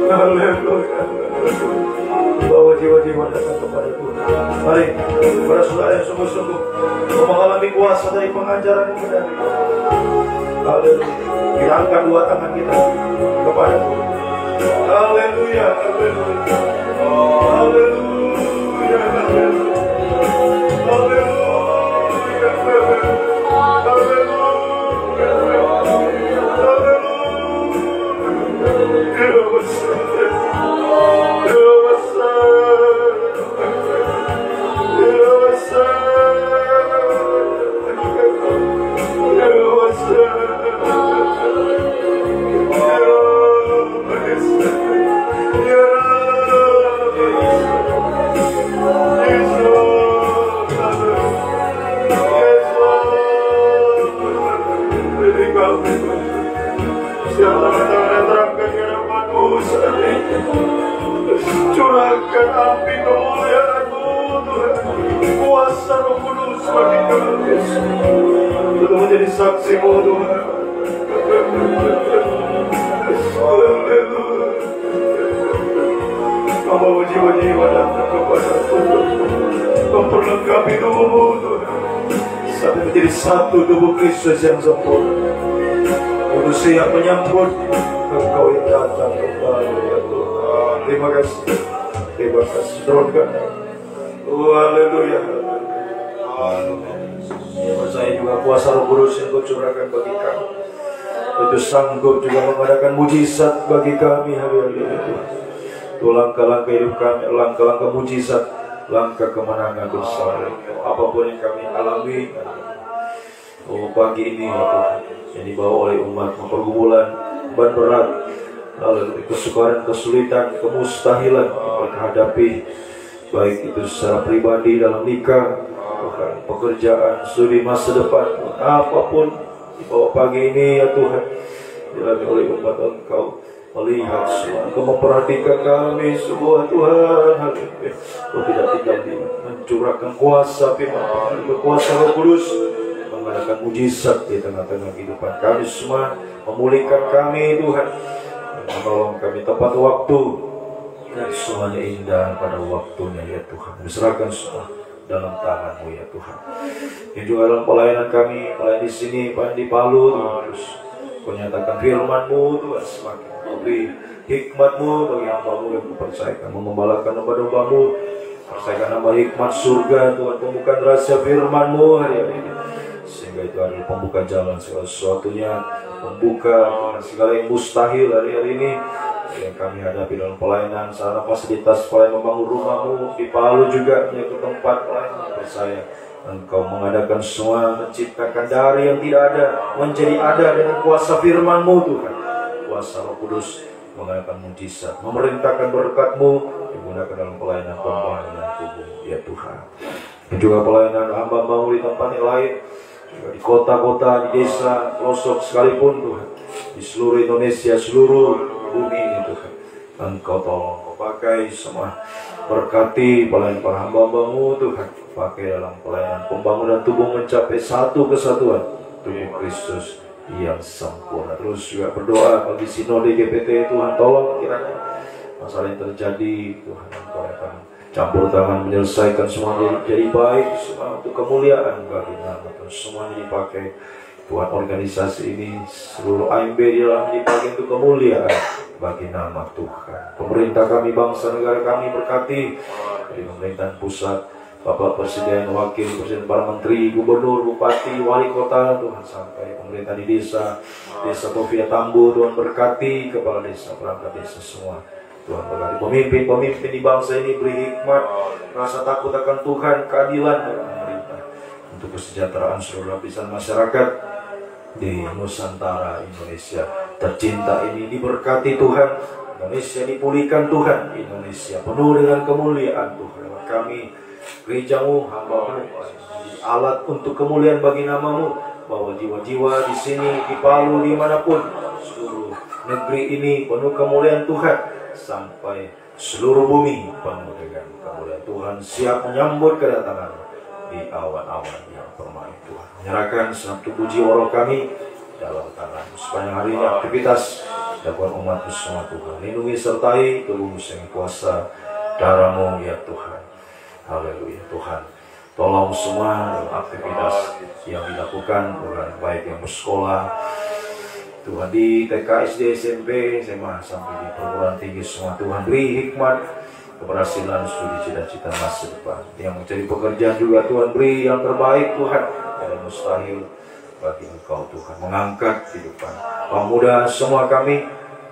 S1: Haleluya. Bawa jiwa-jiwa datang kepada Tuhan. Mari para saudara yang sungguh-sungguh mengalami kuasa dari pengajaran yang benar. Haleluya. Kita angkat dua tangan kita kepada Tuhan. Haleluya, haleluya, haleluya, curahkan api kemuliaan-Mu Tuhan, kuasa Roh Kudus bagi kami untuk menjadi saksi-Mu Tuhan. Membawa jiwa-jiwa datang kepada Tuhan, memperlengkapi tubuh-Mu Tuhan, sampai menjadi satu tubuh Kristus yang sempurna. Untuk siap menyambut Engkau yang datang kembali ya Tuhan. Terima kasih, terima kasih. Turunkan. Haleluya. Percaya juga kuasa Roh Kudus yang Kau curahkan bagi kami itu sanggup juga mengadakan mujizat bagi kami hari-hari ini. Itu langkah-langkah hidup kami, langkah-langkah mujizat, langkah kemenangan besar apapun yang kami alami. Oh, pagi ini ya Tuhan, yang dibawa oleh umat, pergumulan, beban berat, lalu kesukaran, kesulitan, kemustahilan yang mereka hadapi, baik itu secara pribadi dalam nikah, pekerjaan, studi masa depan, apapun dibawa pagi ini ya Tuhan, dialami oleh umat Engkau. Melihat semua, Engkau memperhatikan kami semua Tuhan. Kau tidak tinggal di mencurahkan kuasa firman, berkuasa Roh Kudus mengadakan mujizat di tengah-tengah kehidupan kami semua, memulihkan kami Tuhan, menolong kami tepat waktu, dan semuanya indah pada waktunya ya Tuhan. Diserahkan semua dalam tangan-Mu ya Tuhan. Yang juga dalam pelayanan kami, pelayan di sini, pelayan di Palu, terus Kau nyatakan firman-Mu Tuhan, semakin beri hikmat-Mu bagi hamba-Mu yang mempercayakan, memembalakan domba-domba-Mu, percayakan nama hikmat surga Tuhan, pembukaan rahasia firman-Mu hari-hari ini, sehingga itu adalah pembuka jalan segala sesuatunya, membuka segala yang mustahil hari-hari ini yang kami hadapi dalam pelayanan, sarana fasilitas pelayanan membangun rumah-Mu di Palu juga, yaitu tempat pelayanan percaya Engkau mengadakan semua, menciptakan dari yang tidak ada menjadi ada dengan kuasa firman-Mu Tuhan. Kuasa Roh Kudus mengadakan mujizat, memerintahkan berkat-Mu digunakan dalam pelayanan pembangunan tubuh ya Tuhan. Dan juga pelayanan hamba-Mu di tempat yang lain, juga di kota-kota, di desa, pelosok sekalipun Tuhan, di seluruh Indonesia, seluruh bumi ini Tuhan. Engkau tolong, Engkau pakai semua, berkati pelayanan para hamba-Mu Tuhan, pakai dalam pelayanan pembangunan tubuh mencapai satu kesatuan tubuh Kristus yang sempurna. Terus juga berdoa bagi sinode GPT Tuhan, tolong kiranya masalah yang terjadi Tuhan, Engkau akan campur tangan menyelesaikan semua jadi baik, semua untuk kemuliaan bagi nama Tuhan. Semuanya dipakai Tuhan, organisasi ini seluruh AMB dalam dipakai untuk kemuliaan bagi nama Tuhan. Pemerintah kami, bangsa negara kami berkati dari pemerintahan pusat, Bapak Presiden, Wakil Presiden, para Menteri, Gubernur, Bupati, Wali Kota, Tuhan, sampai pemerintah di desa, Desa Tovia Tambu, Tuhan berkati kepala desa, perangkat desa semua. Tuhan berkati pemimpin-pemimpin di bangsa ini, beri hikmat, rasa takut akan Tuhan, keadilan dari pemerintah untuk kesejahteraan seluruh lapisan masyarakat di Nusantara Indonesia tercinta ini. Diberkati Tuhan, Indonesia dipulihkan Tuhan, Indonesia penuh dengan kemuliaan Tuhan. Kami gereja-Mu, hamba-Mu, alat untuk kemuliaan bagi nama-Mu, bahwa jiwa-jiwa di sini, di Palu, dimanapun seluruh negeri ini penuh kemuliaan Tuhan, sampai seluruh bumi penuh dengan kemuliaan Tuhan, siap menyambut kedatangan di awan-awan yang permai Tuhan. Menyerahkan segenap tubuh jiwa roh kami dalam tangan-Mu. Sepanjang hari ini aktivitas dakwah umat-Mu semua Tuhan, lindungi sertai tubuh-Mu dengan kuasa darah-Mu ya Tuhan. Haleluya Tuhan, tolong semua dalam aktivitas yang dilakukan Tuhan, baik yang bersekolah Tuhan di TK, SD, SMP, SMA sampai di perguruan tinggi semua Tuhan, beri hikmat, keberhasilan studi cita-cita masa depan. Yang mencari pekerjaan juga Tuhan, beri yang terbaik Tuhan, yang mustahil bagi Engkau Tuhan, mengangkat kehidupan kaum muda semua kami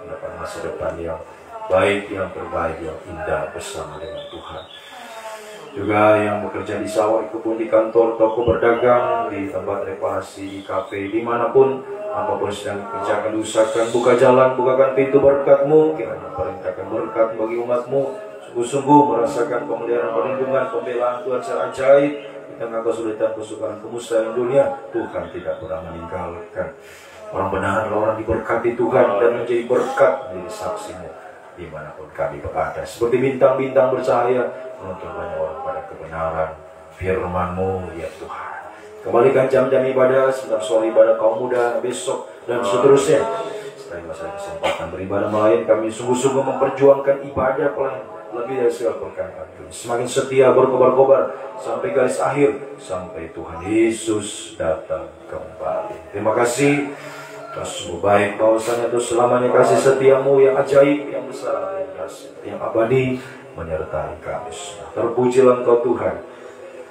S1: mendapat masa depan yang baik, yang terbaik, yang indah bersama dengan Tuhan. Juga yang bekerja di sawah, di kebun, di kantor, toko berdagang, di tempat reparasi, di kafe, dimanapun, apapun sedang dikerjakan, usahakan, buka jalan, bukakan pintu berkat-Mu, kiranya perintahkan berkat bagi umat-Mu, sungguh-sungguh merasakan pemeliharaan, perlindungan, pembelaan Tuhan secara ajaib, di tengah kesulitan, kesukaran, kemusnahan dunia, Tuhan tidak pernah meninggalkan. Orang benar, orang diberkati Tuhan, dan menjadi berkat menjadi saksi-Mu dimanapun kami berada, seperti bintang-bintang bercahaya menuntun banyak orang pada kebenaran firman-Mu ya Tuhan. Kembalikan jam-jam ibadah, sebentar soal ibadah kaum muda besok dan seterusnya. Setelah masa kesempatan beribadah melayan, kami sungguh-sungguh memperjuangkan ibadah pelayan lebih dari segala perkara. Semakin setia berkobar-kobar sampai garis akhir, sampai Tuhan Yesus datang kembali. Terima kasih. Sungguh baik bahwasanya itu selamanya kasih setiamu yang ajaib, yang besar, yang dahsyat, yang abadi menyertai kami. Terpujilah Engkau Tuhan,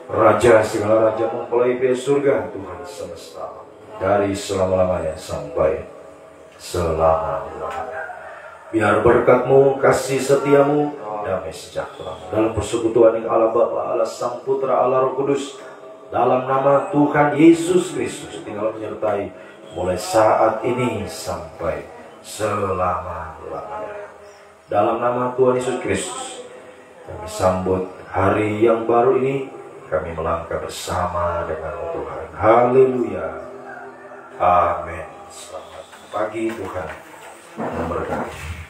S1: Raja segala raja, mempelai pihak surga, Tuhan semesta, dari selama-lamanya sampai selama-lamanya. Biar berkat-Mu, kasih setiamu, damai sejahtera dalam persekutuan dengan Allah Bapa, Allah Sang Putra, Allah Roh Kudus, dalam nama Tuhan Yesus Kristus, tinggal menyertai mulai saat ini sampai selama-lamanya. Dalam nama Tuhan Yesus Kristus, kami sambut hari yang baru ini, kami melangkah bersama dengan Tuhan. Haleluya. Amin. Selamat pagi, Tuhan memberkati.